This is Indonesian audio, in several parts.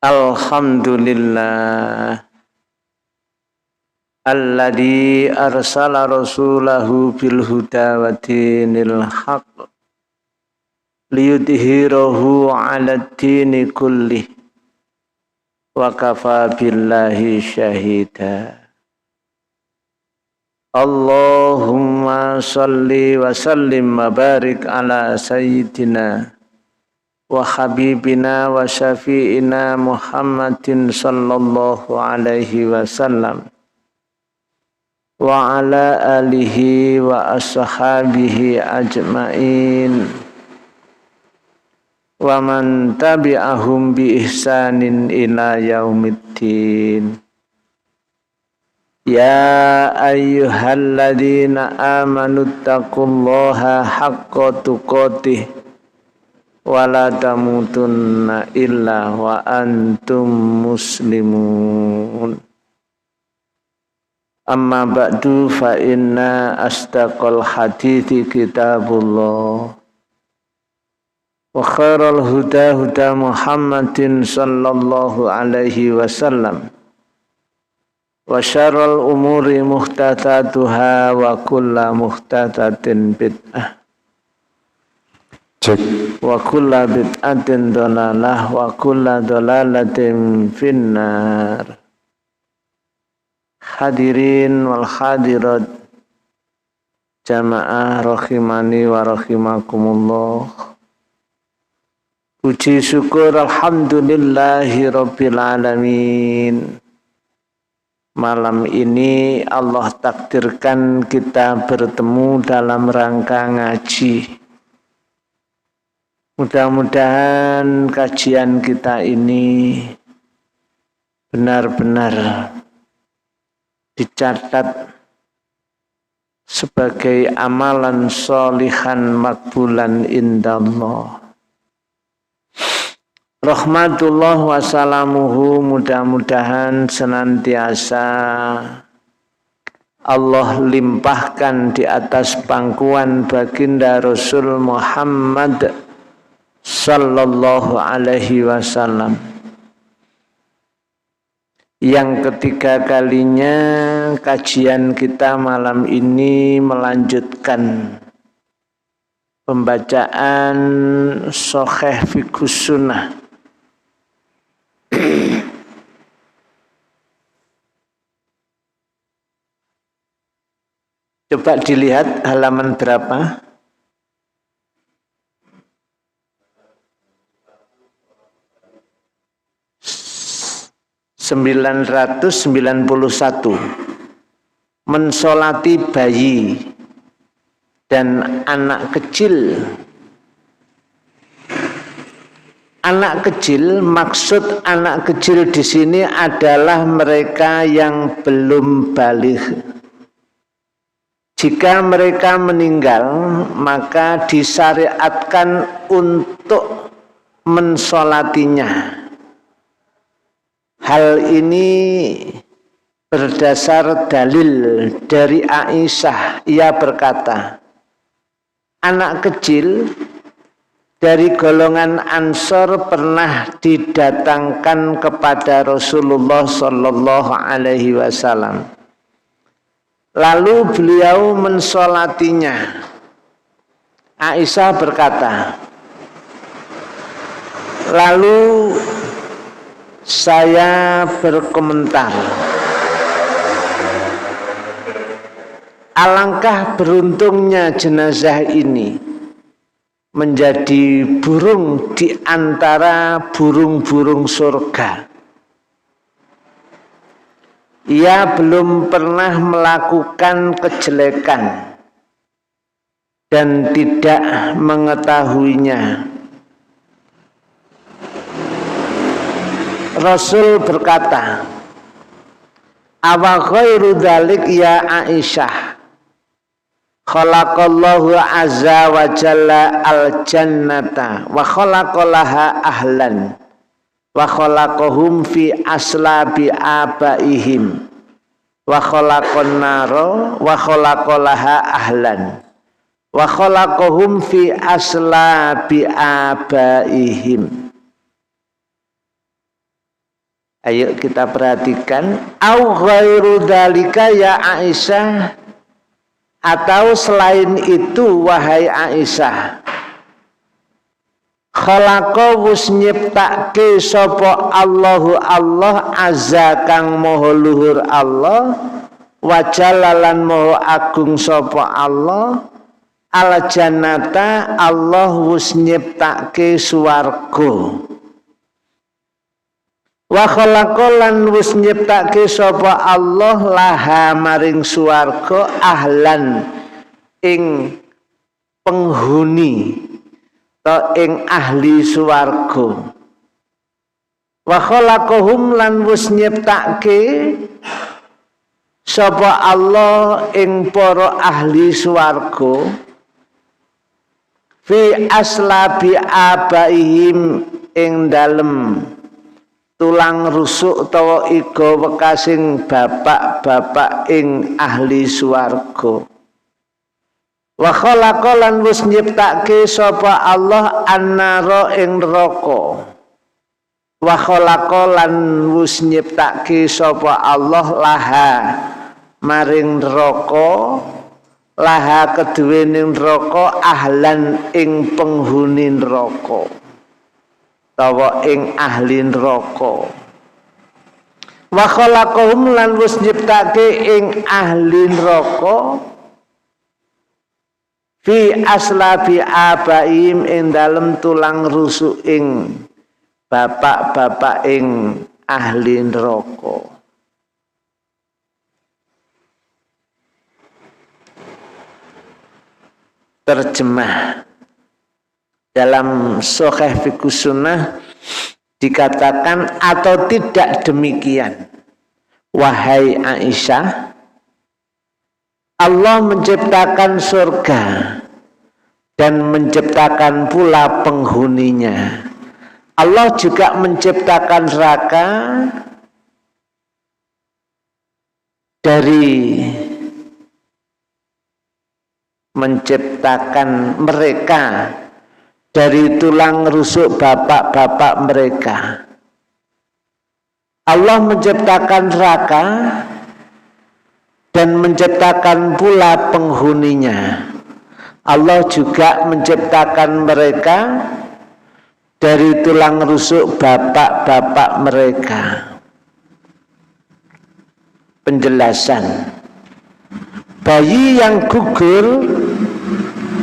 Alhamdulillah alladzi arsala rasulahu bil huda wa dinil haqq liyudhhirahu 'alad dini kullih wa kafa billahi syahida. Allahumma salli wa sallim wa barik ala sayyidina wa habibina wa syafi'ina Muhammadin sallallahu alaihi wasallam wa ala alihi wa ashabihi ajma'in wa man tabi'ahum bi ihsanin ila yaumiddin. Ya ayyuhalladzina amanu taqullaha haqqa tuqatih wala tamutunna illa wa antum muslimun. Amma ba'du fa inna astaqal hadithi kitabullah wa khairal huda huda Muhammadin sallallahu alaihi wasallam wa syarrul umuri muhtatsatuha wa kullu muhtatsatin bid'ah wa kulla bid'atin dhalalah wa kulla dhalalatin finnar. Hadirin wal hadirat jamaah rahimani wa rahimakumullah. Puji syukur alhamdulillahi rabbil alamin. Malam ini Allah takdirkan kita bertemu dalam rangka ngaji. Mudah-mudahan kajian kita ini benar-benar dicatat sebagai amalan sholihan makbulan indallah. Rahmatullah wassalamuhu, mudah-mudahan senantiasa Allah limpahkan di atas pangkuan baginda Rasul Muhammad sallallahu alaihi wasallam yang ketiga kalinya kajian kita malam ini melanjutkan pembacaan Shahih Fiqhus Sunnah. Coba dilihat halaman berapa? 991. Mensolati bayi dan anak kecil. Anak kecil, maksud anak kecil di sini adalah mereka yang belum baligh. Jika mereka meninggal, maka disyariatkan untuk mensolatinya. Hal ini berdasar dalil dari Aisyah. Ia berkata, anak kecil dari golongan Ansor pernah didatangkan kepada Rasulullah sallallahu alaihi wasallam. Lalu beliau mensolatinya. Aisyah berkata, lalu saya berkomentar, alangkah beruntungnya jenazah ini menjadi burung di antara burung-burung surga. Ia belum pernah melakukan kejelekan dan tidak mengetahuinya. Rasul berkata, awa khairu dzalik ya Aisyah, khalaqallahu azza wa jalla al jannata wa khalaqalaha ahlan wa khalaqahum fi aslabi abaihim wa khalaqan naro wa khalaqalaha ahlan wa khalaqahum fi aslabi abaihim. Ayo kita perhatikan. Au ghairu dzalika ya Aisyah, atau selain itu wahai Aisyah. Khalaqa wus nyiptake sapa Allahu Allah azza kang maha luhur Allah, wa jalalan maha agung sapa Allah, al jannata Allah wus nyiptake swarga. Wa khalaqa lan wus nyiptake sapa Allah laha maring swarga ahlan ing penghuni ta ing ahli swarga. Wa khalaqahum lan wis nyiptake sapa Allah ing para ahli swarga fi aslabi abaihim ing dalem tulang rusuk utawa iga wekasing bapak-bapak ing ahli swarga. Wa khalaqa lan wis nyiptake sapa Allah annara ing neraka. Wa khalaqa lan wis nyiptake sapa Allah laha maring neraka, laha keduwene neraka ahlan ing penghuni neraka utawa ing ahli neraka. Wa khalaqahum lan wis nyiptake ing ahli neraka fi aslabi abaim ing dalem tulang rusuk ing bapak-bapak ing ahli neraka. Terjemah dalam Sahih Fiqh Sunnah dikatakan atau tidak demikian wahai Aisyah, Allah menciptakan surga dan menciptakan pula penghuninya. Allah juga menciptakan neraka dari menciptakan mereka dari tulang rusuk bapak-bapak mereka. Allah menciptakan neraka dan menciptakan pula penghuninya. Allah juga menciptakan mereka dari tulang rusuk bapak-bapak mereka. Penjelasan. Bayi yang gugur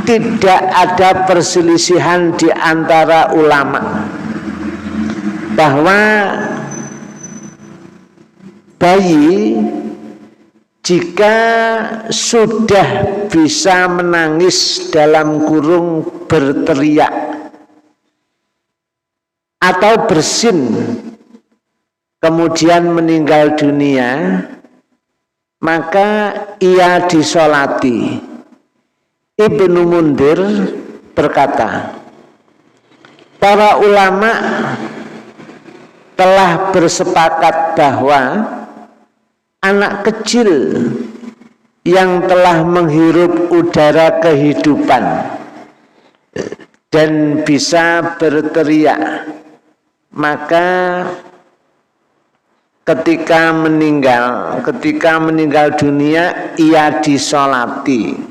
tidak ada perselisihan di antara ulama bahwa bayi jika sudah bisa menangis dalam kurung berteriak atau bersin kemudian meninggal dunia, maka ia disolati. Ibnu Mundir berkata, para ulama telah bersepakat bahwa anak kecil yang telah menghirup udara kehidupan dan bisa berteriak, maka ketika meninggal dunia ia disolati.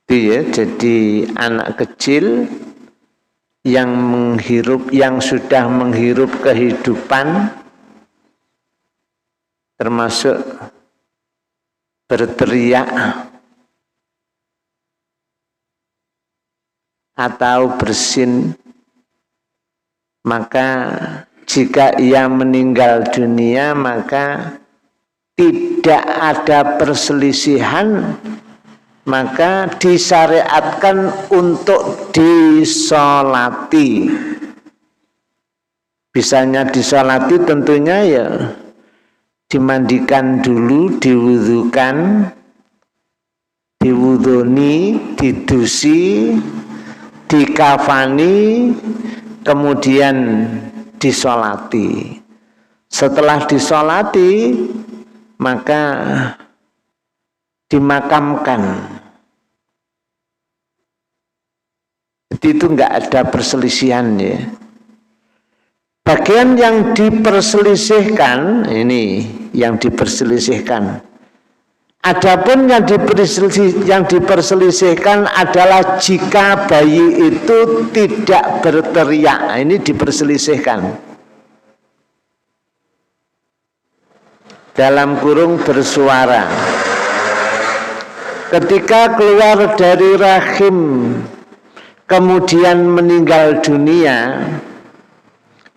Ya, jadi anak kecil yang sudah menghirup kehidupan termasuk berteriak atau bersin, maka jika ia meninggal dunia maka tidak ada perselisihan, maka disyariatkan untuk disolati. Bisanya disolati tentunya ya dimandikan dulu, diwudukan, diwuduni, didusi, dikafani, kemudian disolati. Setelah disolati maka dimakamkan. Jadi itu enggak ada perselisihan ya. Bagian yang diperselisihkan ini yang diperselisihkan. Adapun yang diperselisihkan adalah jika bayi itu tidak berteriak. Nah, ini diperselisihkan. Dalam kurung bersuara. Ketika keluar dari rahim kemudian meninggal dunia,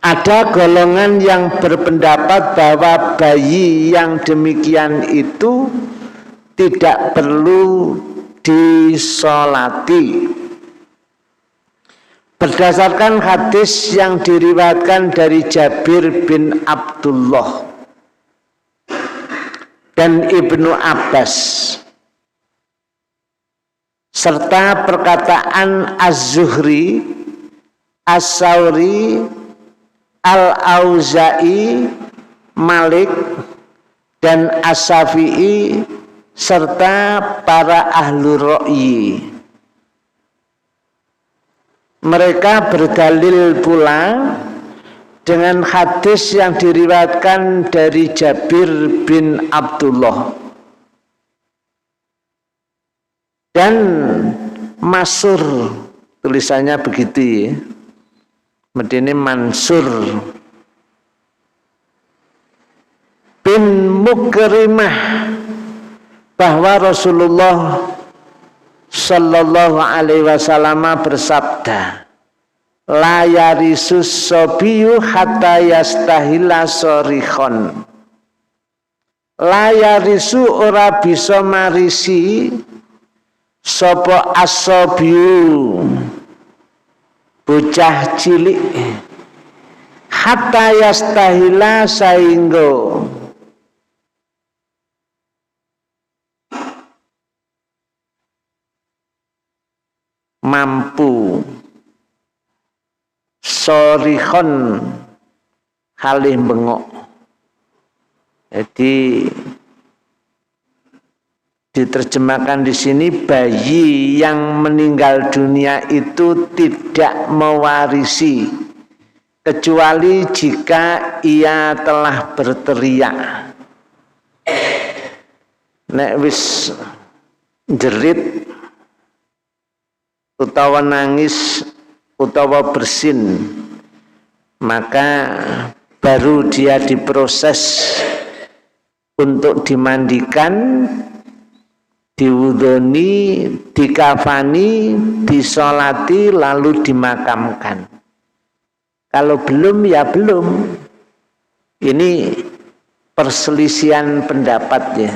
ada golongan yang berpendapat bahwa bayi yang demikian itu tidak perlu disolati. Berdasarkan hadis yang diriwayatkan dari Jabir bin Abdullah dan Ibnu Abbas, serta perkataan Az-Zuhri, As-Sauri, Al-Auza'i, Malik, dan As-Syafi'i, serta para ahlu ra'yi. Mereka berdalil pula dengan hadis yang diriwayatkan dari Jabir bin Abdullah dan Mansur, tulisannya begitu ya, medine Mansur bin Mukrimah, bahwa Rasulullah Sallallahu Alaihi Wasallam bersabda, la yarisus sobiyu hatta yastahila sorihon. La yarisu ora bisa marisi sopo asobiyu bocah cilik hatta yastahila sainggo mampu sorihon halih bengok. Jadi diterjemahkan di sini, bayi yang meninggal dunia itu tidak mewarisi kecuali jika ia telah berteriak. Nek wis jerit utawa nangis utawa bersin, maka baru dia diproses untuk dimandikan, diwudoni, dikafani, disolati, lalu dimakamkan. Kalau belum ya belum. Ini perselisihan pendapat ya.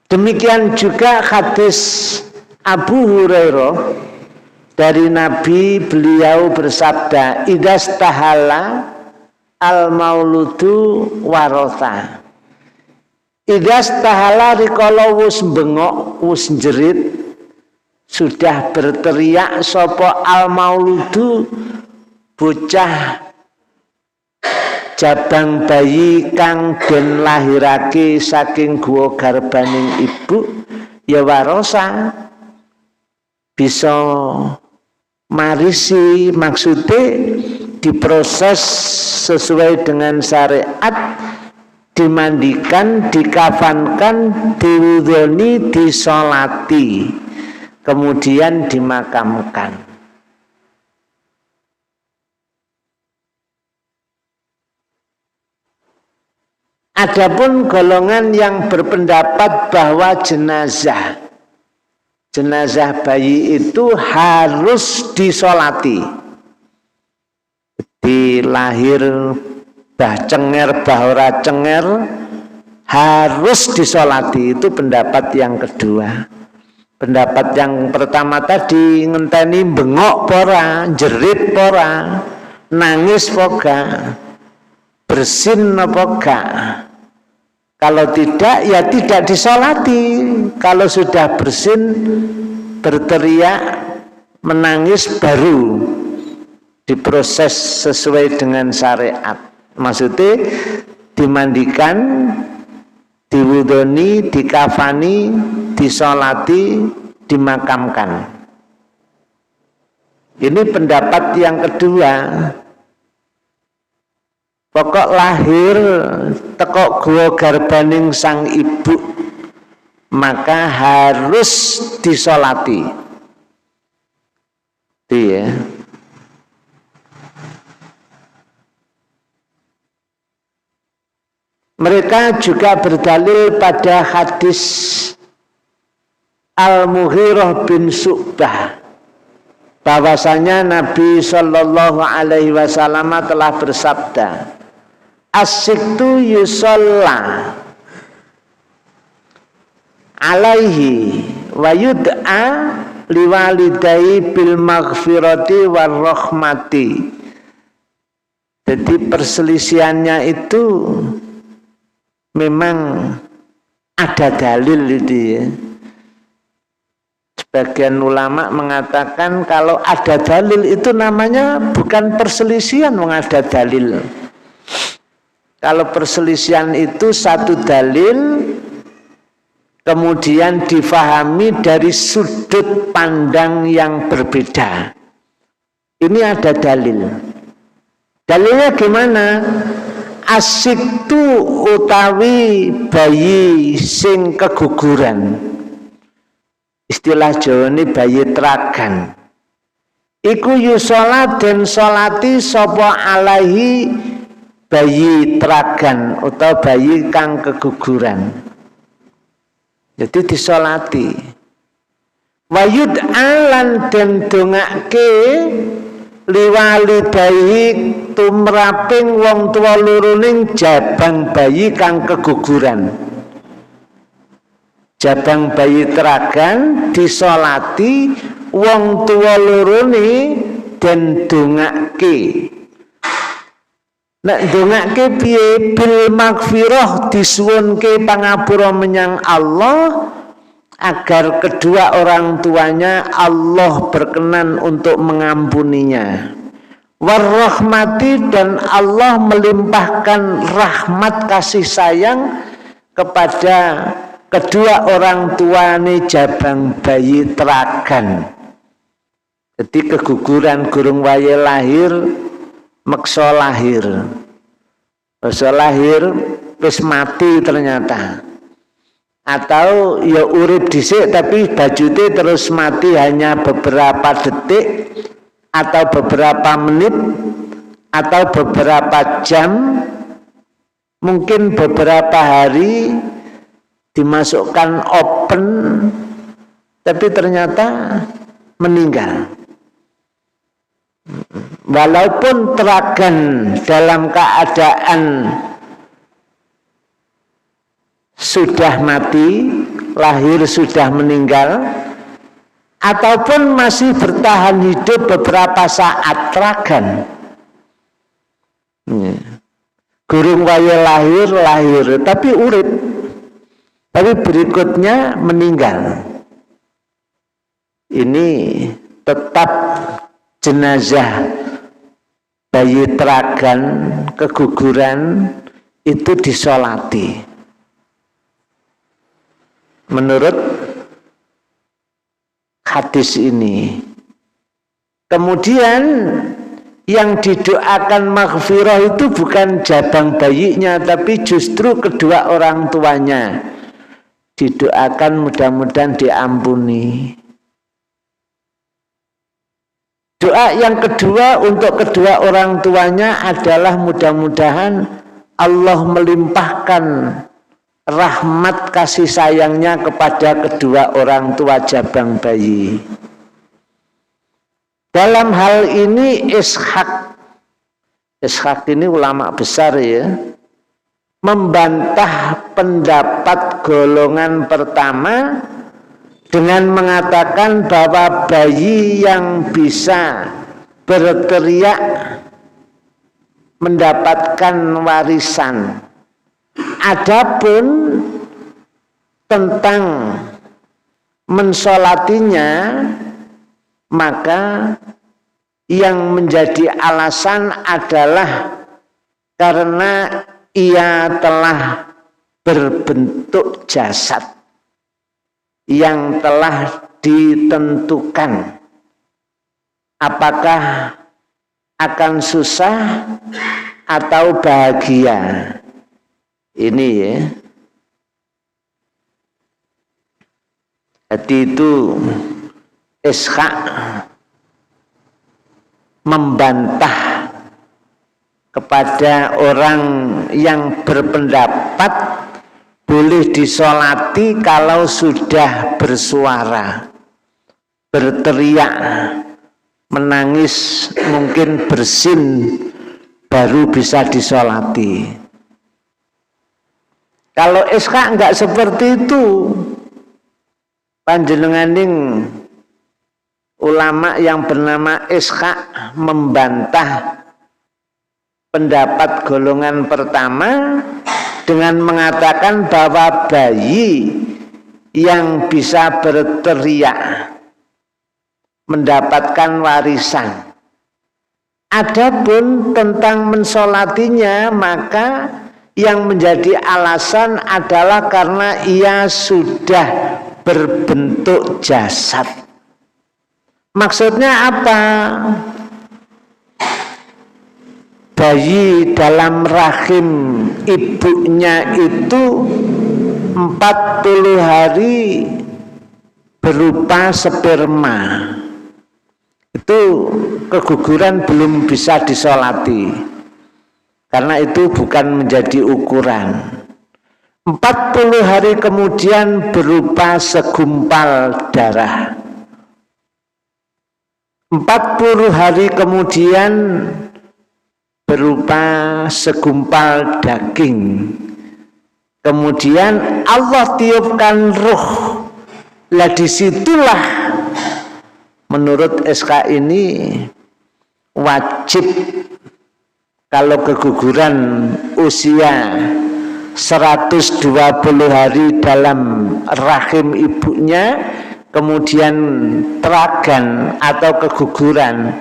Demikian juga hadis Abu Hurairah dari Nabi, beliau bersabda, idastahala al mauludu warotha. Idastahala rikala wus bengok, wus jerit, sudah berteriak sopo al mauludu bocah jabang bayi kang den lahirake saking guwa garbaning ibu, ya warosa, bisa marisi, maksudnya diproses sesuai dengan syariat, dimandikan, dikafankan, diwudoni, disolati, kemudian dimakamkan. Adapun golongan yang berpendapat bahwa jenazah bayi itu harus disolati, dilahir bah cenger bah ora cenger harus disolati, itu pendapat yang kedua. Pendapat yang pertama tadi ngenteni bengok pora, jerit pora, nangis poga, bersin apa gak. Kalau tidak, ya tidak disolati. Kalau sudah bersin, berteriak, menangis, baru diproses sesuai dengan syariat. Maksudnya dimandikan, diwudoni, dikafani, disolati, dimakamkan. Ini pendapat yang kedua. Pokok lahir tekok gua garbaning sang ibu, maka harus disolati. Iya. Mereka juga berdalil pada hadis Al-Mughirah bin Syu'bah, bahwasanya Nabi Shallallahu Alaihi Wasallam telah bersabda, As-siktu yusalla alaihi wa yud'a liwalidai bil maghfirati war rahmati. Jadi perselisihannya itu memang ada dalil itu ya. Sebagian ulama mengatakan kalau ada dalil itu namanya bukan perselisihan, ada dalil. Kalau perselisihan itu satu dalil kemudian difahami dari sudut pandang yang berbeda. Ini ada dalil. Dalilnya gimana? Asyiktu utawi bayi sing keguguran. Istilah Jawa ini bayi teragan. Iku yusolat dan solati sopo alaihi bayi teragan atau bayi kang keguguran. Jadi disolati. Wayud alan den dongake liwalidayhi tumraping wong tua luruning jabang bayi kang keguguran. Jabang bayi teragan disolati wong tua lurune den dongake. Nek dongake piye? Bil magfirah, disuwunke pangapura menyang Allah agar kedua orang tuanya Allah berkenan untuk mengampuninya. Warahmati, dan Allah melimpahkan rahmat kasih sayang kepada kedua orang tuane jabang bayi teragan. Jadi keguguran gurung wae lahir, meksa lahir, wis mati ternyata, atau ya urip dhisik tapi bajute terus mati hanya beberapa detik atau beberapa menit atau beberapa jam, mungkin beberapa hari dimasukkan open tapi ternyata meninggal. Walaupun teragan dalam keadaan sudah mati, lahir sudah meninggal, ataupun masih bertahan hidup beberapa saat teragan. Gurung wae lahir tapi urip, tapi berikutnya meninggal. Ini tetap jenazah bayi teragan keguguran itu disolati menurut hadis ini. Kemudian yang didoakan maghfirah itu bukan jabang bayinya, tapi justru kedua orang tuanya. Didoakan mudah-mudahan diampuni. Doa yang kedua untuk kedua orang tuanya adalah mudah-mudahan Allah melimpahkan rahmat kasih sayangnya kepada kedua orang tua jabang bayi. Dalam hal ini Ishaq ini ulama besar ya, membantah pendapat golongan pertama dengan mengatakan bahwa bayi yang bisa berteriak mendapatkan warisan. Adapun tentang mensolatinya, maka yang menjadi alasan adalah karena ia telah berbentuk jasad yang telah ditentukan apakah akan susah atau bahagia. Ini ya. Jadi itu Ishaq membantah kepada orang yang berpendapat boleh disolati kalau sudah bersuara, berteriak, menangis, mungkin bersin, baru bisa disolati. Kalau Ishaq enggak seperti itu. Panjenenganing ulama yang bernama Ishaq membantah pendapat golongan pertama dengan mengatakan bahwa bayi yang bisa berteriak mendapatkan warisan. Adapun tentang mensolatinya, maka yang menjadi alasan adalah karena ia sudah berbentuk jasad. Maksudnya apa? Bayi dalam rahim ibunya itu 40 hari berupa sperma. Itu keguguran belum bisa disolati, karena itu bukan menjadi ukuran. 40 hari kemudian berupa segumpal darah. 40 hari kemudian berupa segumpal daging. Kemudian Allah tiupkan ruh. Lah disitulah menurut SK ini wajib kalau keguguran usia 120 hari dalam rahim ibunya, kemudian teragan atau keguguran,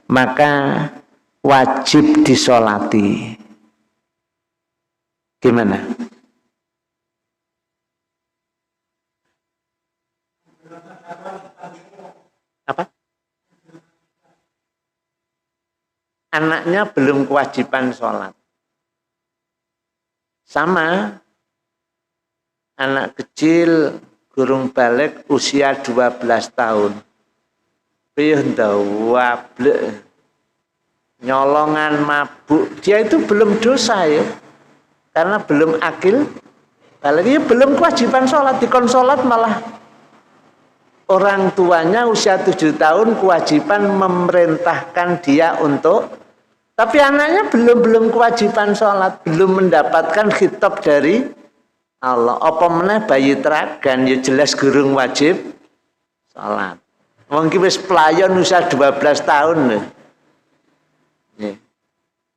maka wajib disolati. Gimana? Apa? Anaknya belum kewajiban sholat. Sama anak kecil gurung balik usia 12 tahun. Piye ndawable nyolongan mabuk, dia itu belum dosa ya. Karena belum akil balik, ya belum kewajiban sholat. Dikon sholat malah orang tuanya usia 7 tahun kewajiban memerintahkan dia untuk, tapi anaknya belum kewajiban sholat, belum mendapatkan khitab dari Allah. Apa meneh bayi teragan, ya jelas gurung wajib sholat. Wong ki wis pelayan usia 12 tahun.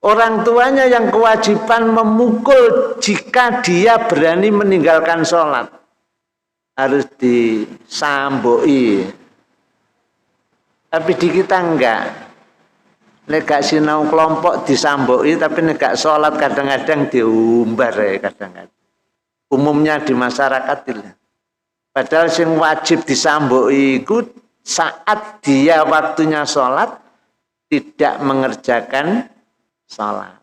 Orang tuanya yang kewajiban memukul jika dia berani meninggalkan sholat. Harus disamboi. Tapi di kita enggak. Nek gak sinau kelompok disamboi, tapi nek gak sholat kadang-kadang diumbar ya kadang-kadang. Umumnya di masyarakat itu. Padahal yang wajib disamboi itu saat dia waktunya sholat tidak mengerjakan sholat.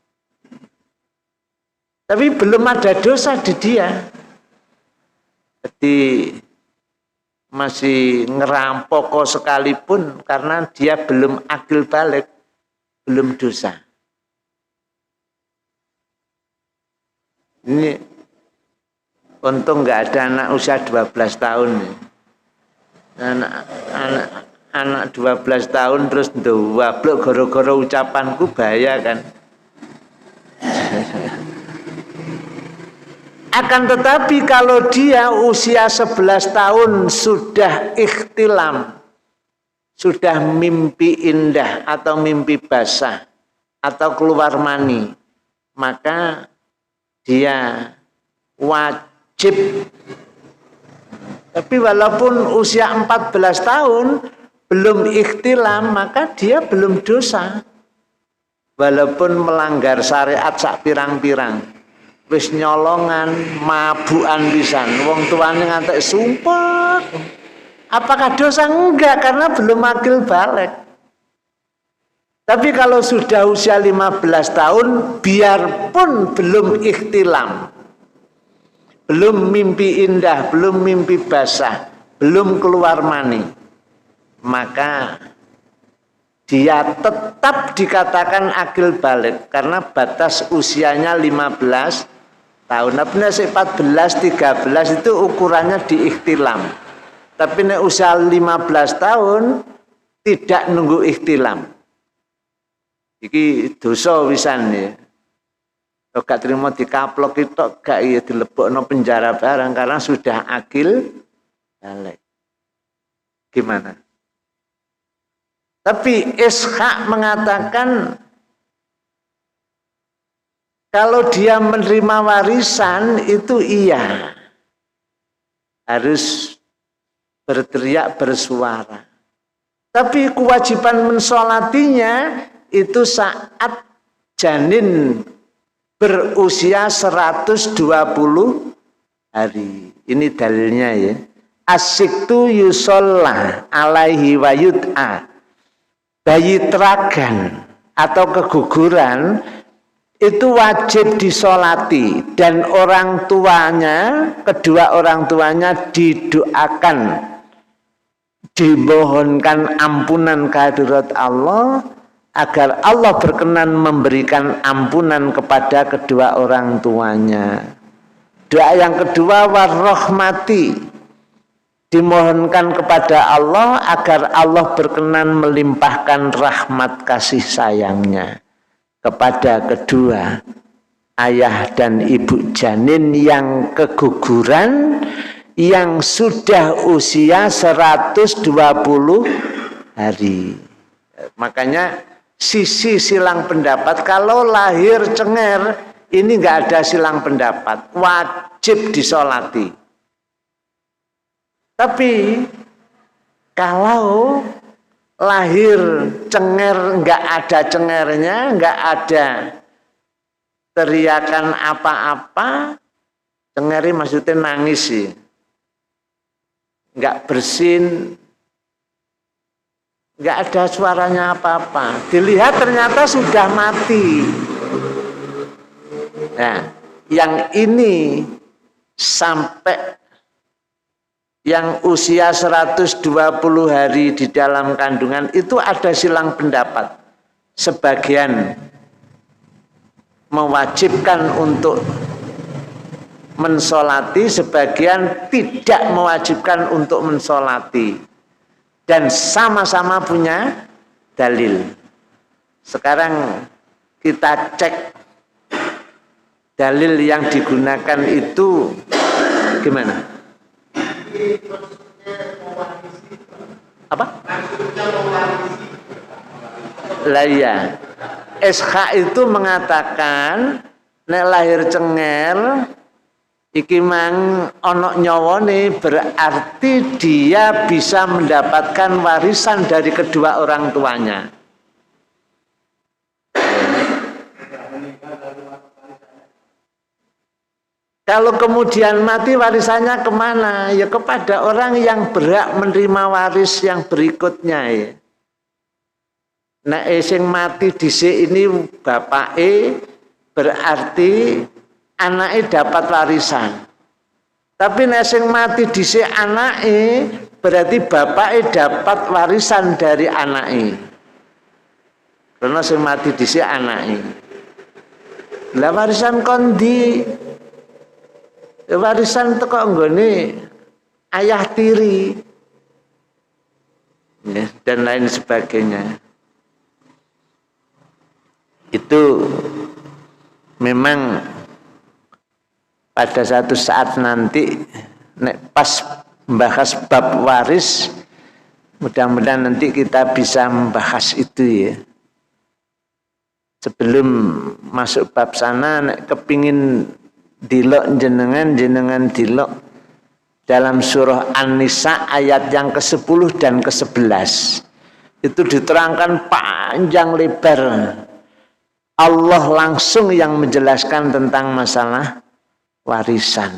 Tapi belum ada dosa di dia. Jadi masih ngerampok sekalipun karena dia belum akil balik, belum dosa. Ini untung nggak ada anak usia 12 tahun. Anak 12 tahun terus ndewablek gara-gara ucapanku bahaya kan. Akan tetapi kalau dia usia 11 tahun sudah ikhtilam, sudah mimpi indah atau mimpi basah atau keluar mani, maka dia wajib. Tapi walaupun usia 14 tahun belum ikhtilam, maka dia belum dosa. Walaupun melanggar syariat sak pirang-pirang. Wis nyolongan, mabukan pisan, wong tuane ngantek sumpah. Apakah dosa? Enggak, karena belum akil balik. Tapi kalau sudah usia 15 tahun, biarpun belum ikhtilam, belum mimpi indah, belum mimpi basah, belum keluar mani, maka dia tetap dikatakan akil balik karena batas usianya 15 tahun. Tapi 14, 13 itu ukurannya di ikhtilam. Tapi nek usia 15 tahun tidak nunggu ikhtilam. Iki dosa wisan ya. Gak terima dikaplok itu gak ya dilebokno penjara barang karena sudah akil balik. Gimana? Tapi Ishaq mengatakan kalau dia menerima warisan itu iya. Harus berteriak bersuara. Tapi kewajiban mensolatinya itu saat janin berusia 120 hari. Ini dalilnya ya. Asyiktu yusollah alaihi wa yud'a. Bayi teragan atau keguguran itu wajib disolati dan orang tuanya, kedua orang tuanya didoakan, dimohonkan ampunan kehadirat Allah agar Allah berkenan memberikan ampunan kepada kedua orang tuanya. Doa yang kedua warahmati, dimohonkan kepada Allah agar Allah berkenan melimpahkan rahmat kasih sayangnya kepada kedua ayah dan ibu janin yang keguguran yang sudah usia 120 hari. Makanya sisi silang pendapat kalau lahir cenger ini nggak ada silang pendapat, wajib disolati. Tapi kalau lahir cenger nggak ada cengernya, nggak ada teriakan apa-apa, cengeri maksudnya nangis sih, nggak bersin, nggak ada suaranya apa-apa. Dilihat ternyata sudah mati. Nah, yang ini sampai yang usia 120 hari di dalam kandungan itu ada silang pendapat. Sebagian mewajibkan untuk mensolati, sebagian tidak mewajibkan untuk mensolati. Dan sama-sama punya dalil. Sekarang kita cek dalil yang digunakan itu gimana? Apa? Lah iya. SH itu mengatakan nek lahir cenger iki mang ono nyawane berarti dia bisa mendapatkan warisan dari kedua orang tuanya. Kalau kemudian mati warisannya kemana? Ya kepada orang yang berhak menerima waris yang berikutnya ya. Nah, sing mati dhisik ini bapake berarti anake dapat warisan. Tapi nek sing mati dhisik anake berarti bapake dapat warisan dari anake. Karena sing mati dhisik anake. Lah warisan kondi? Warisan itu kok nggone ayah tiri ya, dan lain sebagainya. Itu memang pada satu saat nanti pas membahas bab waris, mudah-mudahan nanti kita bisa membahas itu ya. Sebelum masuk bab sana, kepingin dilok jenengan dilok dalam surah An-Nisa ayat yang ke-10 dan ke-11. Itu diterangkan panjang lebar. Allah langsung yang menjelaskan tentang masalah warisan.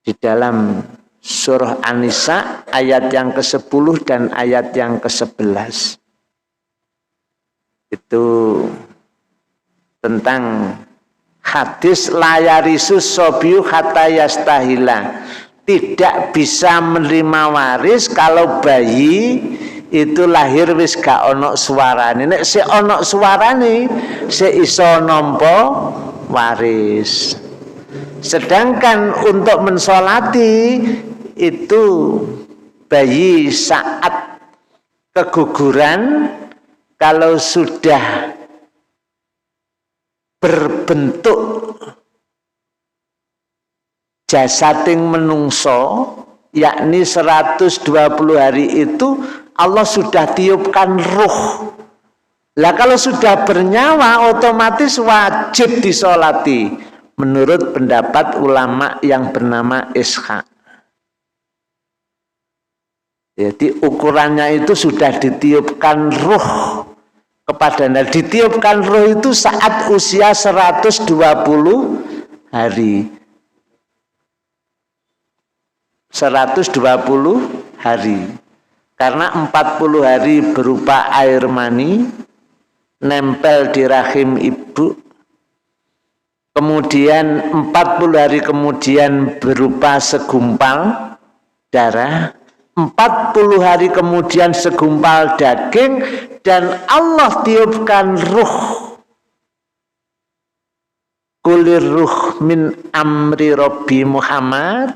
Di dalam surah An-Nisa ayat yang ke-10 dan ayat yang ke-11. Itu tentang hadis layarisus sobiu hatta yastahila, tidak bisa menerima waris kalau bayi itu lahir wis gak ono suarane. Nek si ono suarane si iso nampa waris. Sedangkan untuk mensolati itu bayi saat keguguran kalau sudah berbentuk jasading menungso, yakni 120 hari itu Allah sudah tiupkan ruh. Lah kalau sudah bernyawa otomatis wajib disolati menurut pendapat ulama yang bernama Ishaq. Jadi ukurannya itu sudah ditiupkan ruh kepada, ditiupkan ruh itu saat usia 120 hari. 120 hari. Karena 40 hari berupa air mani nempel di rahim ibu. Kemudian 40 hari kemudian berupa segumpal darah. 40 hari kemudian segumpal daging, dan Allah tiupkan ruh. Kulir ruh min amri Rabbi Muhammad.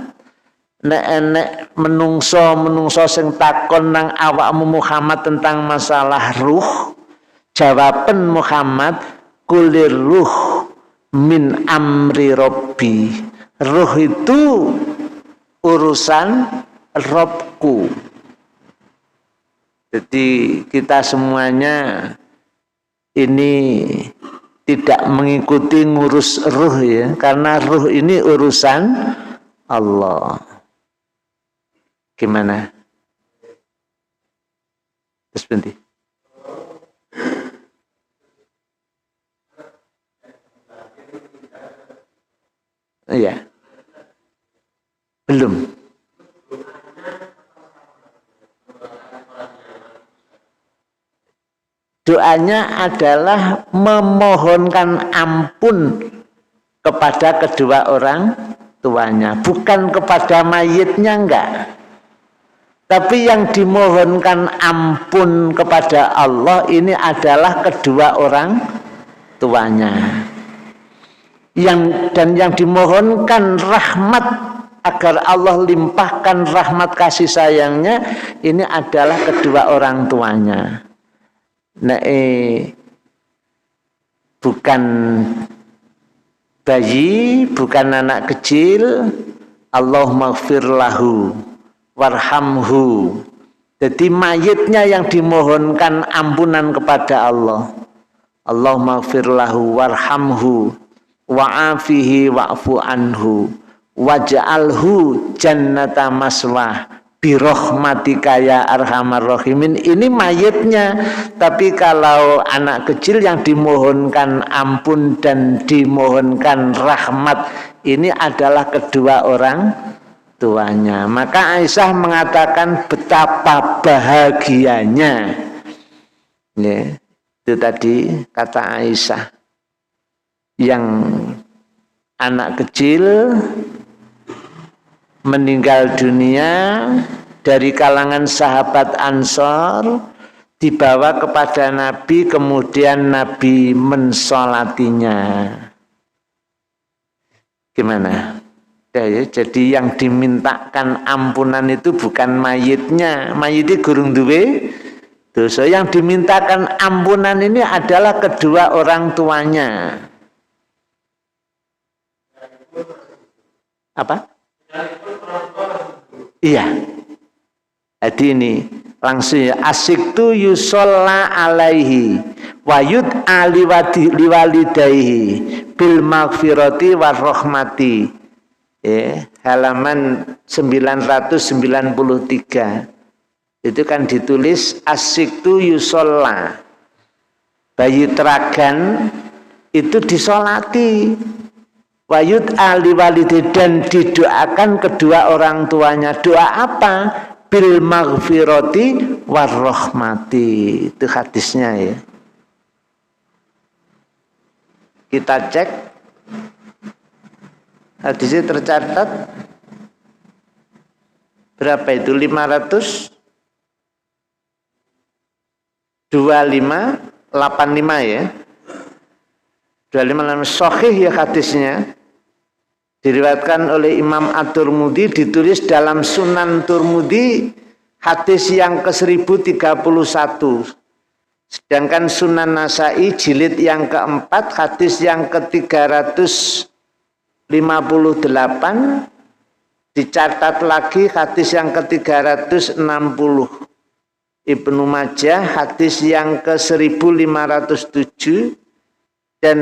Nek menungso sing takon nang awakmu Muhammad tentang masalah ruh, jawaban Muhammad, kulir ruh min amri Rabbi. Ruh itu urusan Robku. Jadi kita semuanya ini tidak mengikuti ngurus ruh ya, karena ruh ini urusan Allah. Gimana? Terus berhenti. Iya. Belum. Doanya adalah memohonkan ampun kepada kedua orang tuanya, bukan kepada mayitnya, enggak. Tapi yang dimohonkan ampun kepada Allah ini adalah kedua orang tuanya. Dan yang dimohonkan rahmat agar Allah limpahkan rahmat kasih sayangnya ini adalah kedua orang tuanya. Nah, bukan bayi, bukan anak kecil. Allahumma ighfir lahu warhamhu. Jadi mayitnya yang dimohonkan ampunan kepada Allah. Allahumma ighfir lahu warhamhu wa'afihi wa'fu anhu waj'alhu jannata maswah birahmatika ya arhamar rahimin. Ini mayitnya. Tapi kalau anak kecil yang dimohonkan ampun dan dimohonkan rahmat ini adalah kedua orang tuanya. Maka Aisyah mengatakan betapa bahagianya ya, itu tadi kata Aisyah, yang anak kecil meninggal dunia dari kalangan sahabat Ansor dibawa kepada Nabi, kemudian Nabi mensolatinya. Gimana? Ya, jadi yang dimintakan ampunan itu bukan mayitnya, mayitnya gurung duwe dosa. Yang dimintakan ampunan ini adalah kedua orang tuanya. Apa? Iya. Jadi ini langsung ya, asyik tu yusolla alaihi wa yud'a liwalidayhi bil maghfirati war rahmati. Halaman 993. Itu kan ditulis asyik tu yusolla. Bayi teragan itu disolati. Wayud ali walidi, dan didoakan kedua orang tuanya. Doa apa? Bil maghfirati war rahmati. Itu hadisnya ya. Kita cek hadisnya tercatat berapa itu? 525 ya. 25 sahih ya hadisnya. Diriwayatkan oleh Imam At-Tirmidzi, ditulis dalam Sunan Tirmidzi hadis yang ke-1031. Sedangkan Sunan Nasa'i jilid yang keempat hadis yang ke-358, dicatat lagi hadis yang ke-360. Ibnu Majah hadis yang ke-1507 dan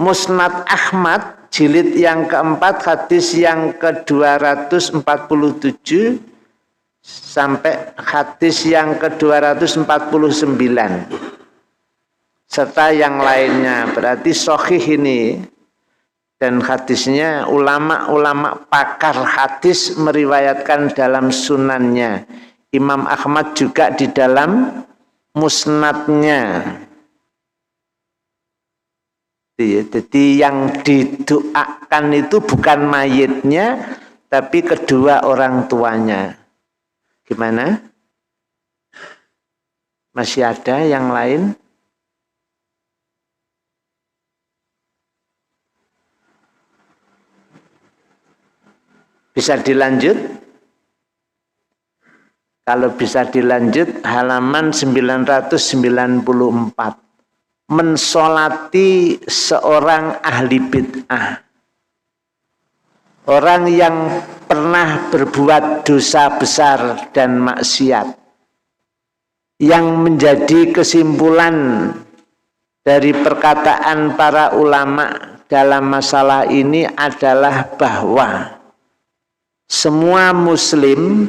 Musnad Ahmad jilid yang keempat hadis yang ke-247 sampai hadis yang ke-249 serta yang lainnya. Berarti sahih ini, dan hadisnya ulama-ulama pakar hadis meriwayatkan dalam sunannya. Imam Ahmad juga di dalam musnadnya. Jadi yang didoakan itu bukan mayitnya, tapi kedua orang tuanya. Gimana? Masih ada yang lain? Bisa dilanjut? Kalau bisa dilanjut, halaman 994. Mensolati seorang ahli bid'ah. Orang yang pernah berbuat dosa besar dan maksiat. Yang menjadi kesimpulan dari perkataan para ulama dalam masalah ini adalah bahwa semua muslim,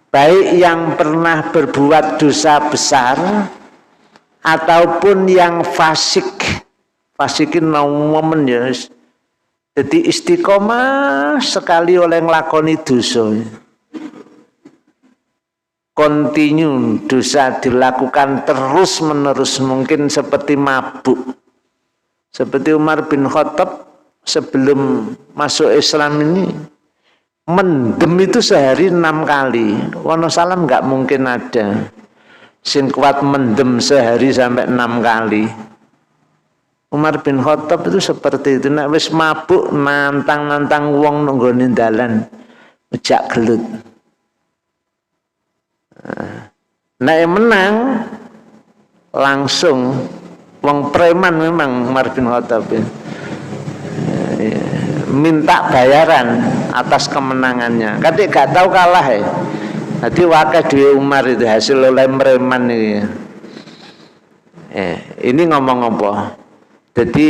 baik yang pernah berbuat dosa besar ataupun yang fasik, fasikin momen ya, jadi istiqomah sekali oleh nglakoni dosa, continue dosa dilakukan terus menerus, mungkin seperti mabuk, seperti Umar bin Khattab sebelum masuk Islam ini mendem itu sehari 6 kali. Wonosalam nggak mungkin ada sing kuat mendem sehari sampai 6 kali. Umar bin Khattab itu seperti itu. Nek wis mabuk nantang-nantang wong nunggone dalan mejak gelut. Nek menang langsung wong preman memang Umar bin Khattab ya. Minta bayaran atas kemenangannya. Kadek gak tahu kalah ya. Jadi wakil duit Umar itu hasil oleh preman ini. Ini ngomong apa? Jadi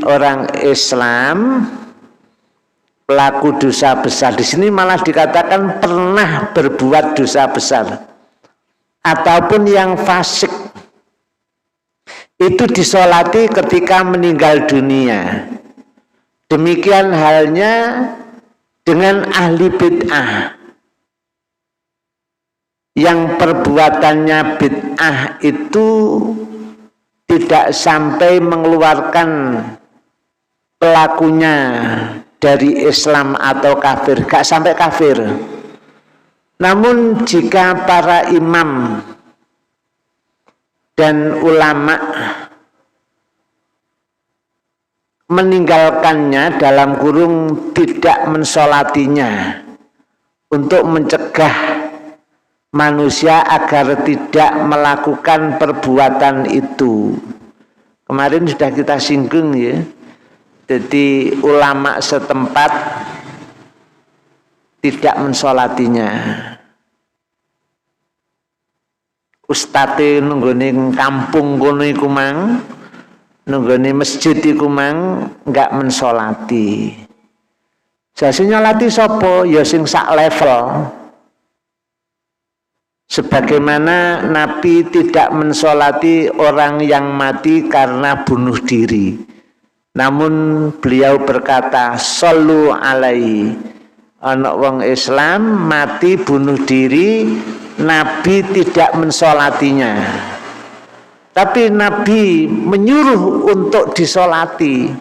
orang Islam pelaku dosa besar di sini malah dikatakan pernah berbuat dosa besar ataupun yang fasik itu disolati ketika meninggal dunia. Demikian halnya dengan ahli bid'ah yang perbuatannya bid'ah itu tidak sampai mengeluarkan pelakunya dari Islam atau kafir, gak sampai kafir. Namun jika para imam dan ulama meninggalkannya dalam kurung tidak mensolatinya untuk mencegah manusia agar tidak melakukan perbuatan itu. Kemarin sudah kita singgung ya. Jadi ulama setempat tidak mensolatinya. Ustadz nunggone kampung kono iku mang, nunggone masjid iku mang enggak mensolati. Sing nyolati sapa? Ya sing sak level. Sebagaimana Nabi tidak mensolati orang yang mati karena bunuh diri. Namun beliau berkata, "Shollu alaihi." Anak wong Islam mati bunuh diri, Nabi tidak mensolatinya. Tapi Nabi menyuruh untuk disolati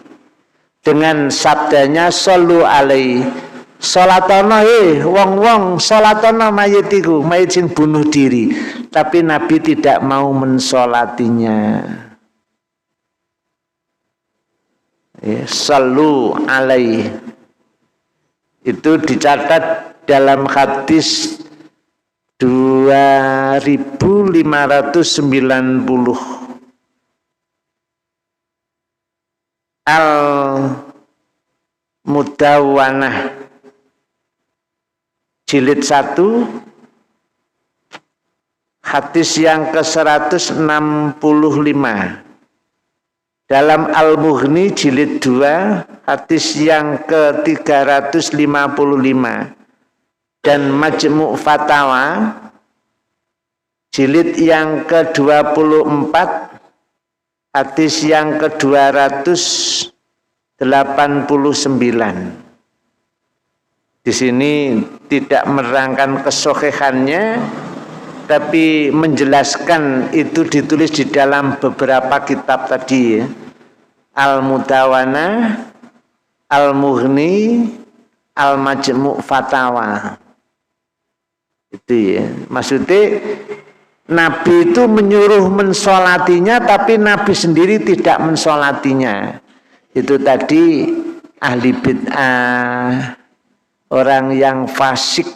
dengan sabdanya sallu alaihi. Salatana wong-wong salatana mayit iku, mayit sing bunuh diri. Tapi Nabi tidak mau mensolatinya. Sallu alaihi. Itu dicatat dalam hadis 2590. Al-Mudawwanah jilid 1 hadis yang ke-165. Dalam Al-Mughni jilid 2 hadis yang ke-355 dan Majmu' Fatawa jilid yang ke-24 hadis yang ke-289. Di sini tidak menerangkan kesohihannya, tapi menjelaskan itu ditulis di dalam beberapa kitab tadi ya. Al-Mudawwanah, Al-Mughni, Al-Majmu' Fatawa. Itu ya. Maksudnya Nabi itu menyuruh mensolatinya, tapi Nabi sendiri tidak mensolatinya. Itu tadi ahli bid'ah, orang yang fasik.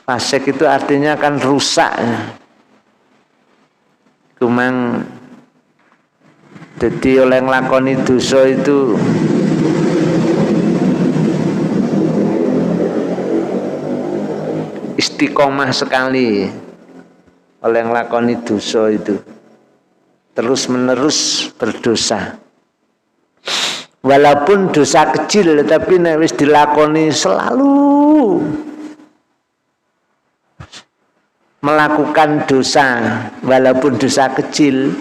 Fasik itu artinya kan rusak. Kumang jadi oleh nglakoni dosa itu istiqomah sekali oleh nglakoni dosa itu, terus menerus berdosa. Walaupun dosa kecil, tapi nek wis dilakoni selalu melakukan dosa, walaupun dosa kecil.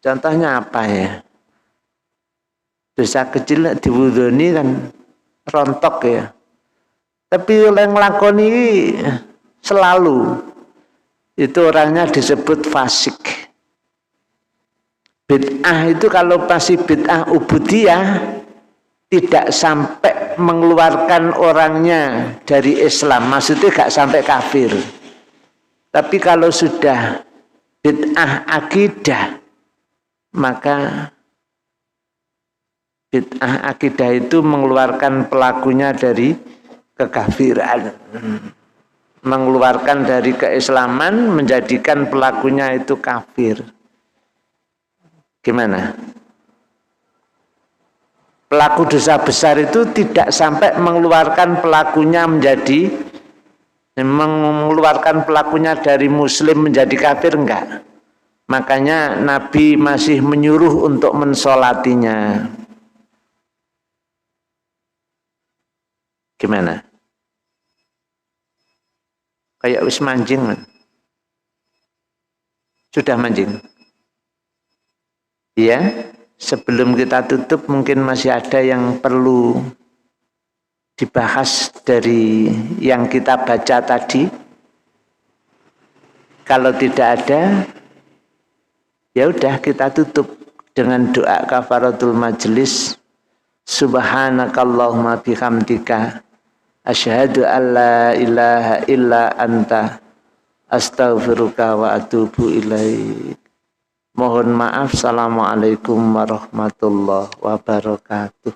Contohnya apa ya? Dosa kecil nek diwudoni kan rontok ya. Tapi oleh nglakoni selalu, itu orangnya disebut fasik. Bid'ah itu kalau masih bid'ah ubudiyah tidak sampai mengeluarkan orangnya dari Islam, maksudnya gak sampai kafir. Tapi kalau sudah bid'ah akidah, maka bid'ah akidah itu mengeluarkan pelakunya dari kekafiran, mengeluarkan dari keislaman, menjadikan pelakunya itu kafir. Gimana? Pelaku dosa besar itu tidak sampai mengeluarkan pelakunya mengeluarkan pelakunya dari muslim menjadi kafir, enggak. Makanya Nabi masih menyuruh untuk mensolatinya. Gimana? Kayak wis mancing, man. Sudah mancing? Ya, sebelum kita tutup mungkin masih ada yang perlu dibahas dari yang kita baca tadi. Kalau tidak ada, ya udah kita tutup dengan doa kafaratul majelis. Subhanakallahumma bihamdika asyhadu an la ilaha illa anta astaghfiruka wa atubu ilaik. Mohon maaf. Assalamualaikum warahmatullahi wabarakatuh.